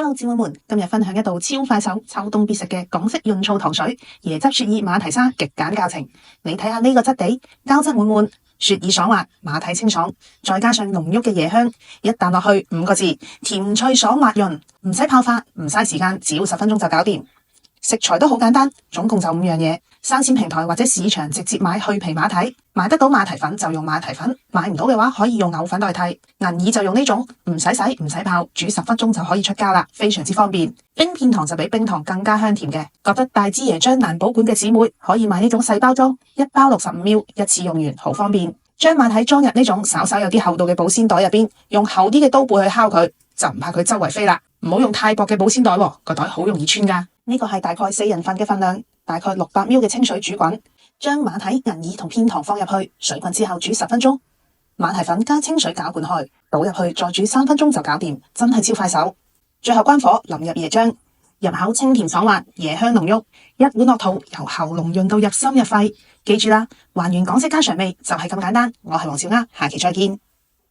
Hello， 姊妹們，今日分享一道超快手、秋冬必食嘅港式潤燥糖水椰汁雪耳馬蹄沙極簡教程。你睇下呢個質地，膠質滿滿，雪耳爽滑，馬蹄清爽，再加上濃郁嘅椰香，一啖落去5個字：甜脆爽滑潤。唔使泡發，唔嘥時間，只要10分鐘就搞掂。食材都好簡單，總共就5樣嘢。生鮮平台或者市場直接買去皮馬蹄，買得到馬蹄粉就用馬蹄粉，買唔到嘅話可以用藕粉代替。銀耳就用呢種，唔使洗唔使泡，煮10分鐘就可以出膠啦，非常之方便。冰片糖就比冰糖更加香甜嘅，覺得大支椰漿難保管嘅姊妹可以買呢種細包裝，1包65ml，一次用完，好方便。將馬蹄裝入呢種稍稍有啲厚度嘅保鮮袋入邊，用厚啲嘅刀背去敲佢，就唔怕佢周圍飛啦。唔好用太薄嘅保鮮袋喎，個袋好容易穿噶。呢個係大概4人份嘅份量，大概600ml嘅清水煮滾，將馬蹄、銀耳同片糖放入去，水滾之後煮10分鐘。馬蹄粉加清水攪拌開，倒入去再煮3分鐘就搞掂，真係超快手。最後關火，淋入椰漿，入口清甜爽滑，椰香濃郁，一碗落肚，由喉嚨潤到入心入肺。記住啦，還原港式家常味就係咁簡單。我係黃小丫，下期再見。